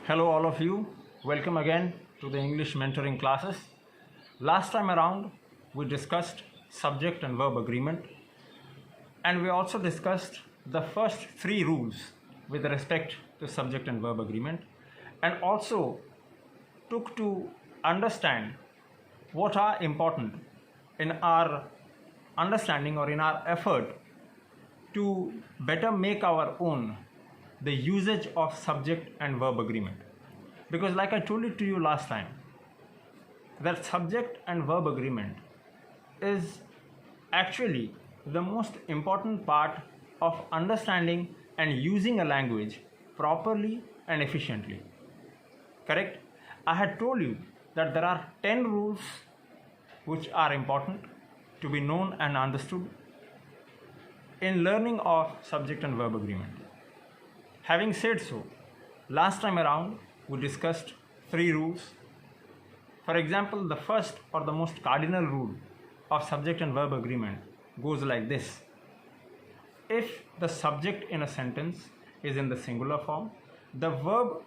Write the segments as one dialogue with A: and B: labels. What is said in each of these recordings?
A: Hello all of you, welcome again to the English mentoring classes. Last time around we discussed subject and verb agreement, and we also discussed the first 3 rules with respect to subject and verb agreement, and also took to understand what are important in our understanding or in our effort to better make our own the usage of subject and verb agreement. Because like I told it to you last time, that subject and verb agreement is actually the most important part of understanding and using a language properly and efficiently. Correct? I had told you that there are 10 rules which are important to be known and understood in learning of subject and verb agreement. Having said so, last time around we discussed 3 rules. For example, the first or the most cardinal rule of subject and verb agreement goes like this. If the subject in a sentence is in the singular form, the verb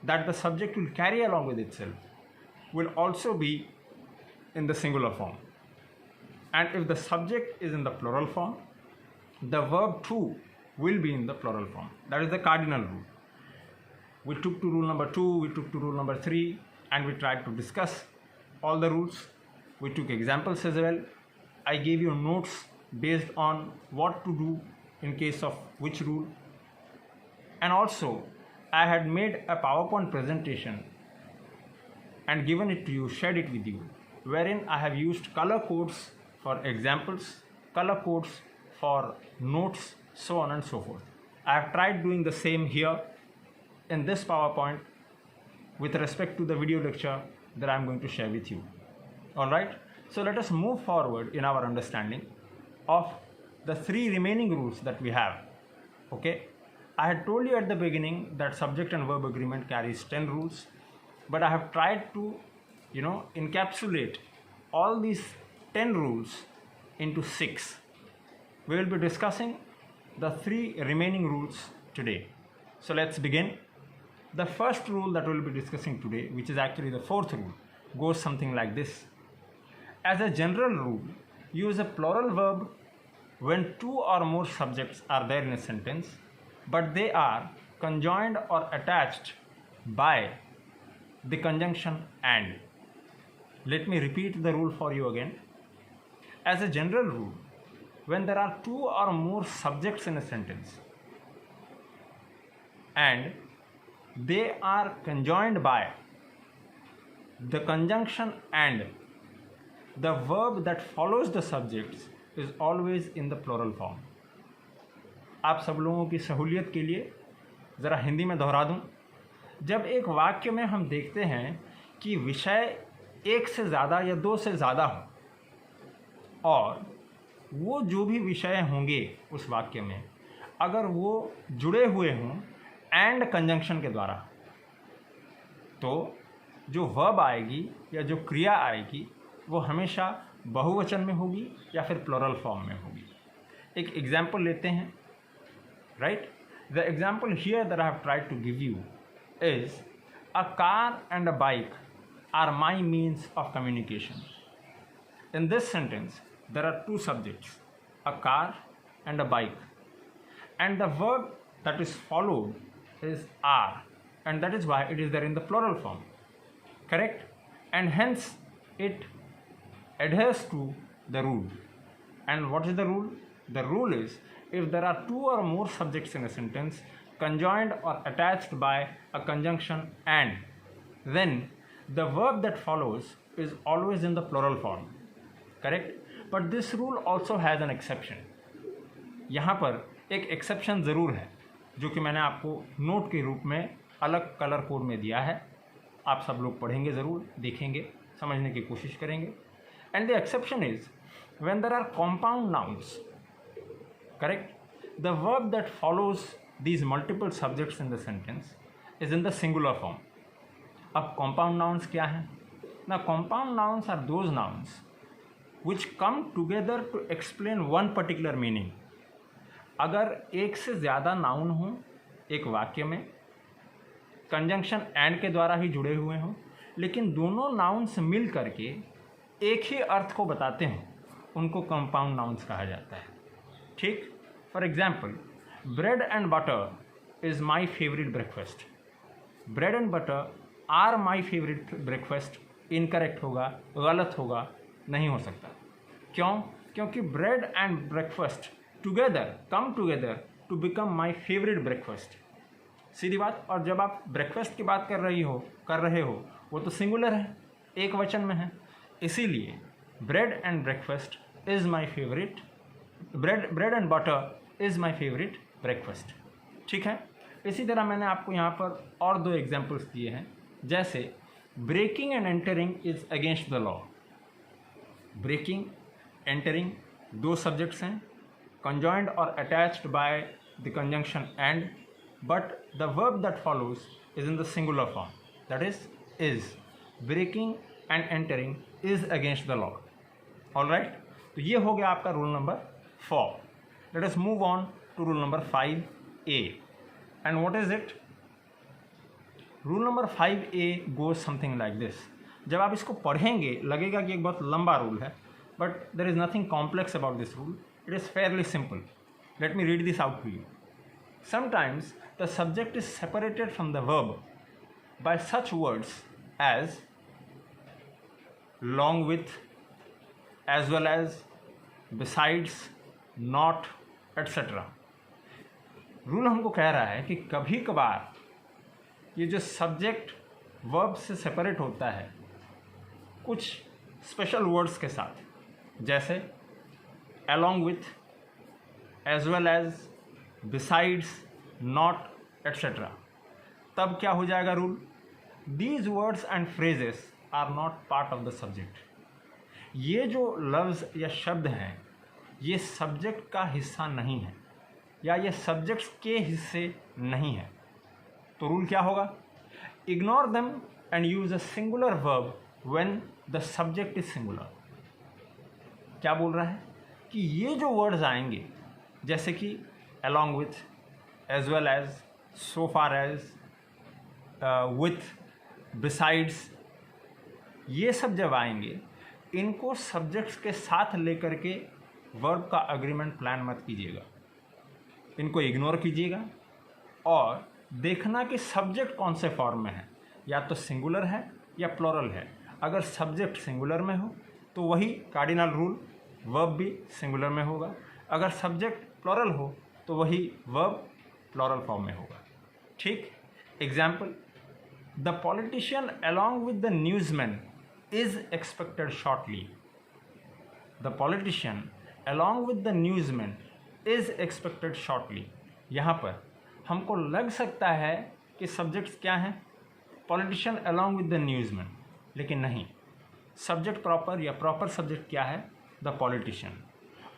A: that the subject will carry along with itself will also be in the singular form. And if the subject is in the plural form, the verb too will be in the plural form. That is the cardinal rule. We took to rule number 2, we took to rule number 3, and we tried to discuss all the rules. We took examples as well. I gave you notes based on what to do in case of which rule. And also, I had made a PowerPoint presentation and given it to you, shared it with you, wherein I have used color codes for examples, color codes for notes, so on and so forth. I have tried doing the same here in this PowerPoint with respect to the video lecture that I am going to share with you. Alright, so let us move forward in our understanding of the 3 remaining rules that we have. Okay, I had told you at the beginning that subject and verb agreement carries 10 rules, but I have tried to encapsulate all these 10 rules into 6. We will be discussing the 3 remaining rules today. So let's begin. The first rule that we will be discussing today, which is actually the 4th rule, goes something like this. As a general rule, use a plural verb when 2 or more subjects are there in a sentence, but they are conjoined or attached by the conjunction and. Let me repeat the rule for you again. As a general rule, when there are 2 or more subjects in a sentence and they are conjoined by the conjunction and, the verb that follows the subjects is always in the plural form. आप सब लोगों की सहूलियत के लिए ज़रा हिंदी में दोहरा दूं. जब एक वाक्य में हम देखते हैं कि विषय 1 से ज़्यादा या 2 से ज़्यादा हो और वो जो भी विषय होंगे उस वाक्य में अगर वो जुड़े हुए हों एंड कंजंक्शन के द्वारा, तो जो वर्ब आएगी या जो क्रिया आएगी वो हमेशा बहुवचन में होगी या फिर प्लुरल फॉर्म में होगी. एक एग्जाम्पल लेते हैं. Right, the example here that I have tried to give you is a car and a bike are my means of communication. In this sentence, there are 2 subjects, a car and a bike, and the verb that is followed is are, and that is why it is there in the plural form. Correct? And hence it adheres to the rule. And what is the rule? The rule is, if there are 2 or more subjects in a sentence conjoined or attached by a conjunction and, then the verb that follows is always in the plural form. Correct? But this rule also has an exception. यहाँ पर एक exception ज़रूर है जो कि मैंने आपको note के रूप में अलग कलर कोड में दिया है. आप सब लोग पढ़ेंगे ज़रूर, देखेंगे, समझने की कोशिश करेंगे. And the exception is when there are compound nouns. Correct? The verb that follows these multiple subjects in the sentence is in the singular form. अब कॉम्पाउंड नाउन्स क्या हैं? ना, compound nouns are those nouns which come together to explain one particular meaning. अगर एक से ज़्यादा noun हो एक वाक्य में कंजंक्शन एंड के द्वारा ही जुड़े हुए हों, लेकिन दोनों नाउन्स मिल करके एक ही अर्थ को बताते हैं, उनको कंपाउंड नाउन्स कहा जाता है। ठीक, for example, bread and butter is my favourite breakfast. Bread and butter are my favourite breakfast incorrect होगा, गलत होगा, नहीं हो सकता। क्यों? क्योंकि bread and breakfast together come together to become my favourite breakfast. सीधी बात। और जब आप ब्रेकफास्ट की बात कर रहे हो वो तो सिंगुलर है, एक वचन में है, इसीलिए bread and breakfast is my favourite, bread and butter is my favourite breakfast. ठीक है। इसी तरह मैंने आपको यहाँ पर और 2 एग्जाम्पल्स दिए हैं, जैसे breaking and entering is against the law. Breaking, entering 2 subjects हैं, conjoined or attached by the conjunction and, but the verb that follows is in the singular form, that is. Breaking and entering is against the law. All right, तो ये हो गया आपका rule number 4. Let us move on to rule number 5A. And what is it? Rule number 5A goes something like this. जब आप इसको पढ़ेंगे लगेगा कि एक बहुत लंबा रूल है, but there is nothing complex about this rule. It is fairly simple. Let me read this out to you. Sometimes the subject is separated from the verb by such words as along with, as well as, besides, not, etc. Rule हमको कह रहा है कि कभी कभार ये जो subject verb से सेपरेट होता है कुछ स्पेशल वर्ड्स के साथ, जैसे along with, as well as, besides, not, etc. तब क्या हो जाएगा rule? These words and phrases are not part of the subject. ये जो लफ्ज़ या शब्द हैं ये सब्जेक्ट का हिस्सा नहीं है या ये सब्जेक्ट्स के हिस्से नहीं है। तो रूल क्या होगा? Ignore them and use a singular verb when the subject is singular. क्या बोल रहा है कि ये जो वर्ड्स आएंगे जैसे कि along with, as well as, so far as, with, besides, ये सब जब आएंगे इनको सब्जेक्ट्स के साथ लेकर के वर्ब का अग्रीमेंट प्लान मत कीजिएगा, इनको इग्नोर कीजिएगा और देखना कि सब्जेक्ट कौन से फॉर्म में है, या तो सिंगुलर है या प्लूरल है। अगर सब्जेक्ट सिंगुलर में हो तो वही कार्डिनल रूल, वर्ब भी सिंगुलर में होगा। अगर सब्जेक्ट प्लूरल हो तो वही वर्ब प्लूरल फॉर्म में होगा। ठीक। Example, the politician along with the newsman is expected shortly. The politician along with the newsman is expected shortly. यहाँ पर हमको लग सकता है कि सब्जेक्ट्स क्या हैं? Politician along with the newsman, लेकिन नहीं, सब्जेक्ट प्रॉपर या प्रॉपर सब्जेक्ट क्या है? The politician.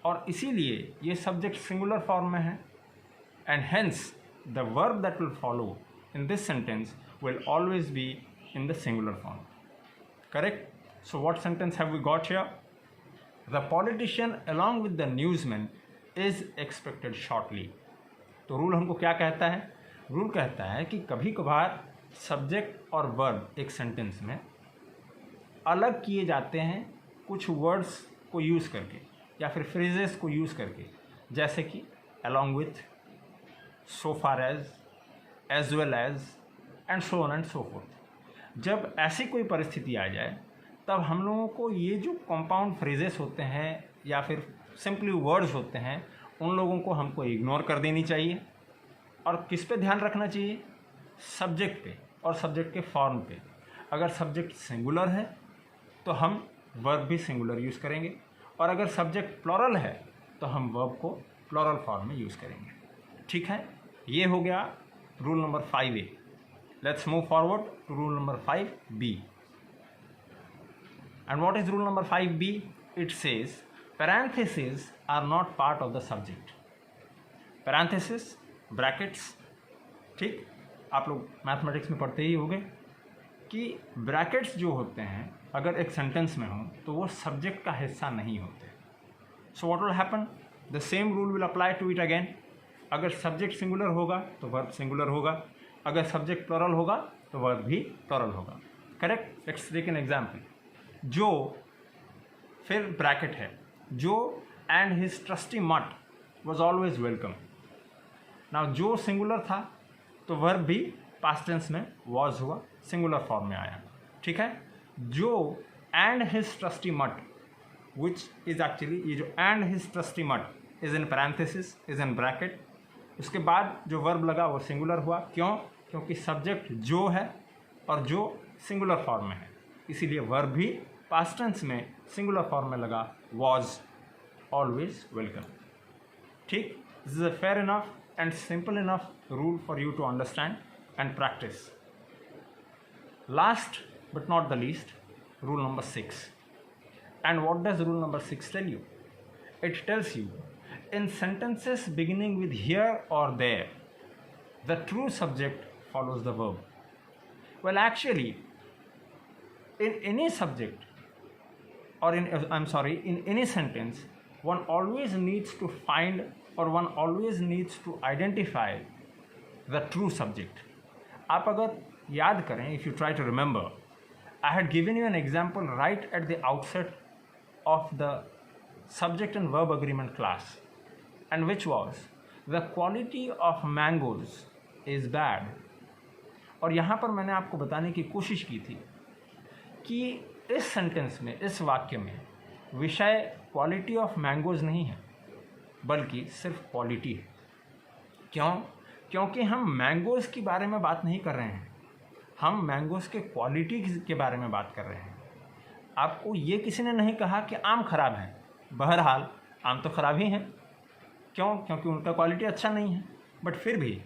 A: और इसीलिए ये सब्जेक्ट सिंगुलर फॉर्म में है and hence the verb that will follow in this sentence will always be in the singular form. Correct? So what sentence have we got here? The politician along with the newsman is expected shortly. तो rule हमको क्या कहता है? Rule कहता है कि कभी कभार सब्जेक्ट और वर्ब एक सेंटेंस में अलग किए जाते हैं कुछ वर्ड्स को यूज़ करके या फिर फ्रेजेस को यूज़ करके, जैसे कि along with, so far as well as, and so on and so forth. जब ऐसी कोई परिस्थिति आ जाए तब हम लोगों को ये जो कंपाउंड फ्रेजेस होते हैं या फिर सिंपली वर्ड्स होते हैं उन लोगों को हमको इग्नोर कर देनी चाहिए और किस पे ध्यान रखना चाहिए? सब्जेक्ट पे और सब्जेक्ट के फॉर्म पे। अगर सब्जेक्ट सिंगुलर है तो हम वर्ब भी सिंगुलर यूज़ करेंगे और अगर सब्जेक्ट प्लूरल है तो हम वर्ब को प्लूरल फॉर्म में यूज़ करेंगे। ठीक है, ये हो गया rule number 5A। Let's move forward to rule number 5B। And what is rule number 5B? It says parenthesis are not part of the subject. Parenthesis, brackets, ठीक, आप लोग मैथमेटिक्स में पढ़ते ही होंगे कि ब्रैकेट्स जो होते हैं अगर एक सेंटेंस में हो तो वो सब्जेक्ट का हिस्सा नहीं होते। So what will happen? The same rule will apply to it again. अगर सब्जेक्ट सिंगुलर होगा तो वर्ब सिंगुलर होगा, अगर सब्जेक्ट प्लूरल होगा तो वर्ब भी प्लूरल होगा. Correct. Let's take an example. जो, फिर ब्रैकेट है, Joe and his trusty mutt was always welcome. Now Joe singular था तो वर्ब भी पास्ट टेंस में वॉज हुआ, सिंगुलर फॉर्म में आया. ठीक है. जो एंड हिज ट्रस्टी मट, विच इज एक्चुअली, ये जो एंड हिज ट्रस्टी मट is in parenthesis, is in bracket. उसके बाद जो वर्ब लगा वो सिंगुलर हुआ. क्यों? क्योंकि सब्जेक्ट जो है और जो सिंगुलर फॉर्म में है, इसीलिए वर्ब भी पास्ट टेंस में सिंगुलर फॉर्म में लगा, वॉज ऑलवेज वेलकम. ठीक. This is a fair enough and simple enough rule for you to understand and practice. Last but not the least, rule number 6. And what does rule number 6 tell you? It tells you, in sentences beginning with here or there, the true subject follows the verb. Well, actually, in any subject or in any sentence, one always needs to find or one always needs to identify the true subject. आप अगर याद करें, if you try to remember, I had given you an example right at the outset of the subject and verb agreement class, and which was the quality of mangoes is bad. और यहाँ पर मैंने आपको बताने की कोशिश की थी कि इस सेंटेंस में, इस वाक्य में विषय क्वालिटी ऑफ मैंगोज नहीं है, बल्कि सिर्फ क्वालिटी है. क्यों? क्योंकि हम मैंगोज़ के बारे में बात नहीं कर रहे हैं, हम मैंगोज़ के क्वालिटी के बारे में बात कर रहे हैं. आपको ये किसी ने नहीं कहा कि आम ख़राब है. बहरहाल आम तो ख़राब ही हैं. क्यों? क्योंकि उनका क्वालिटी अच्छा नहीं है. बट फिर भी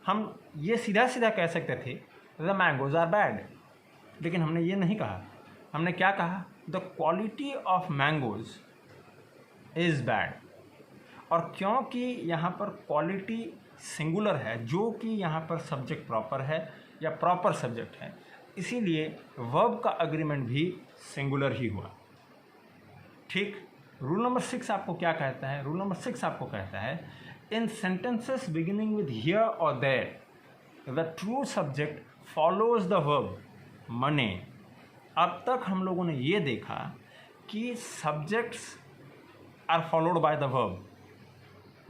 A: हम ये सीधा सीधा कह सकते थे द मैंगोज़ आर बैड. लेकिन हमने ये नहीं कहा. हमने क्या कहा? The quality of mangoes is bad. और क्योंकि यहाँ पर क्वालिटी सिंगुलर है, जो कि यहाँ पर सब्जेक्ट प्रॉपर है या प्रॉपर सब्जेक्ट है, इसीलिए वर्ब का अग्रीमेंट भी सिंगुलर ही हुआ. ठीक. रूल नंबर 6 आपको क्या कहता है? रूल नंबर 6 आपको कहता है, in sentences beginning with here और there the true subject follows the verb. मने अब तक हम लोगों ने ये देखा कि subjects are followed by the verb,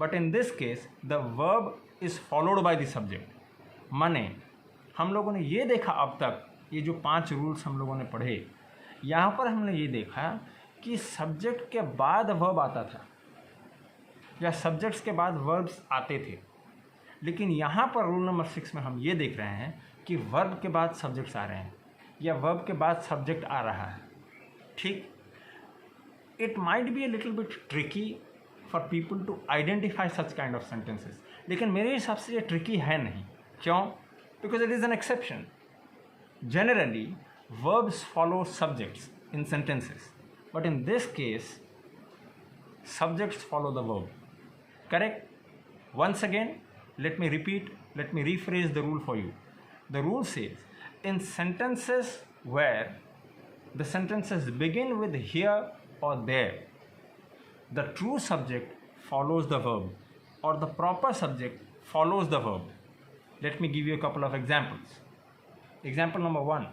A: but in this case the verb is followed by the subject. माने हम लोगों ने ये देखा अब तक, ये जो 5 रूल्स हम लोगों ने पढ़े, यहाँ पर हमने ये देखा कि सब्जेक्ट के बाद वर्ब आता था या सब्जेक्ट्स के बाद वर्ब्स आते थे. लेकिन यहाँ पर रूल नंबर 6 में हम ये देख रहे हैं कि वर्ब के बाद सब्जेक्ट्स आ रहे हैं या वर्ब के बाद सब्जेक्ट आ रहा है. ठीक. It might be a little bit tricky for people to identify such kind of sentences. लेकिन मेरे हिसाब से ये ट्रिकी है नहीं. क्यों? Because it is an exception. Generally, verbs follow subjects in sentences, but in this case, subjects follow the verb. Correct? Once again, let me rephrase the rule for you. The rule says, in sentences where the sentences begin with here or there, the true subject follows the verb or the proper subject follows the verb. Let me give you a couple of examples. Example number 1,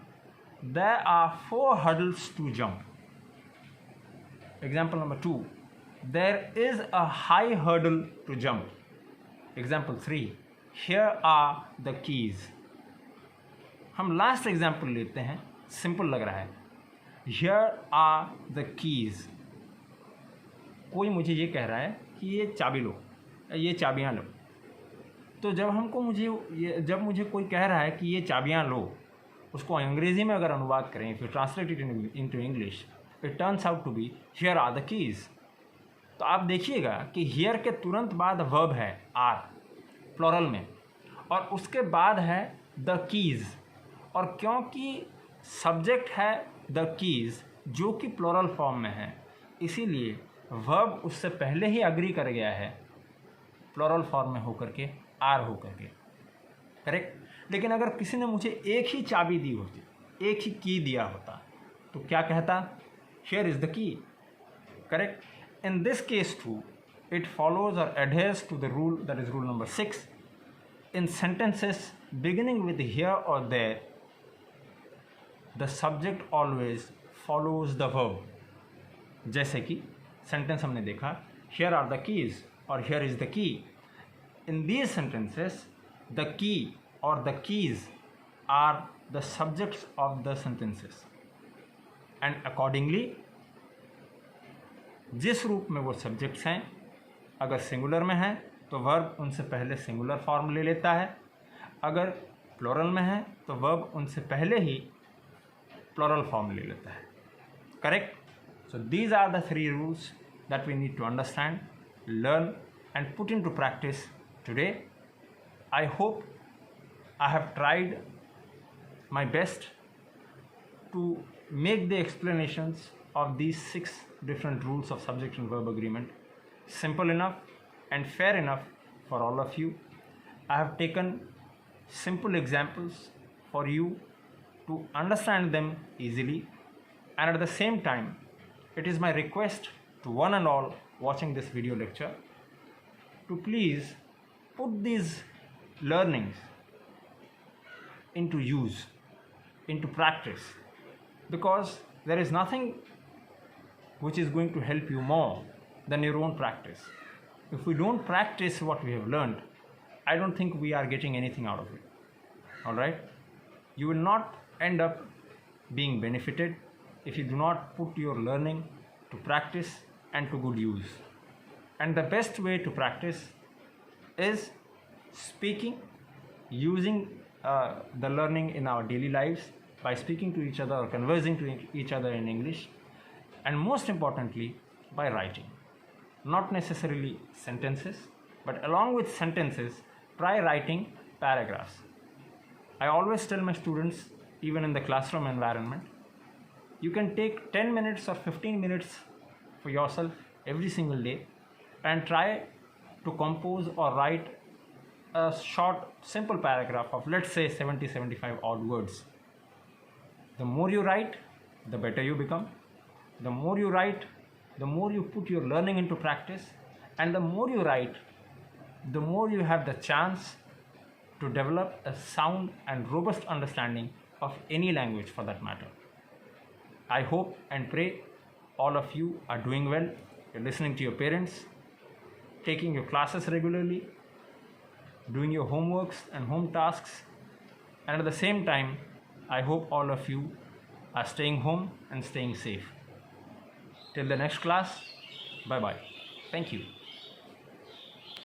A: there are 4 hurdles to jump. Example number 2, there is a high hurdle to jump. Example 3, here are the keys. हम last example लेते हैं, simple लग रहा है. Here are the keys. कोई मुझे ये कह रहा है कि ये चाबी लो, ये चाबियाँ लो. तो जब मुझे कोई कह रहा है कि ये चाबियाँ लो, उसको अंग्रेज़ी में अगर अनुवाद करें, if you translate it into English, it turns out to be here are the keys. तो आप देखिएगा कि हियर के तुरंत बाद वर्ब है आर प्लूरल में, और उसके बाद है द कीज़. और क्योंकि सब्जेक्ट है द कीज़ जो कि प्लूरल फॉर्म में है, इसीलिए वर्ब उससे पहले ही अग्री कर गया है प्लूरल फॉर्म में होकर के, आर होकर के. करेक्ट. लेकिन अगर किसी ने मुझे एक ही चाबी दी होती, एक ही की दिया होता, तो क्या कहता? Here is the key. Correct. In this case to it follows और adheres to the rule, that is rule number 6. In sentences beginning with here or there, the subject always follows the verb. जैसे कि sentence हमने देखा, here are the keys or here is the key. In these sentences, the key or the keys are the subjects of the sentences, and accordingly जिस रूप में वो subjects हैं, अगर सिंगुलर में है तो वर्ब उनसे पहले सिंगुलर फॉर्म ले लेता है, अगर प्लूरल में है तो वर्ब उनसे पहले ही प्लूरल फॉर्म ले लेता है. Correct? So these are the three rules that we need to understand, learn and put into practice today. I hope I have tried my best to make the explanations of these 6 different rules of subject and verb agreement simple enough and fair enough for all of you. I have taken simple examples for you to understand them easily, and at the same time it is my request to one and all watching this video lecture to please put these learnings into use, into practice, because there is nothing which is going to help you more than your own practice. If we don't practice what we have learned, I don't think we are getting anything out of it. Alright? You will not end up being benefited if you do not put your learning to practice and to good use. And the best way to practice is speaking, using the learning in our daily lives by speaking to each other or conversing to each other in English, and most importantly by writing. Not necessarily sentences, but along with sentences, try writing paragraphs. I always tell my students, even in the classroom environment, you can take 10 minutes or 15 minutes for yourself every single day and try to compose or write a short, simple paragraph of, let's say, 70-75 odd words. The more you write, the better you become. The more you write, the more you put your learning into practice, and the more you write, the more you have the chance to develop a sound and robust understanding of any language for that matter. I hope and pray all of you are doing well. You're listening to your parents, taking your classes regularly, doing your homeworks and home tasks, and at the same time, I hope all of you are staying home and staying safe. Till the next class, bye bye. Thank you.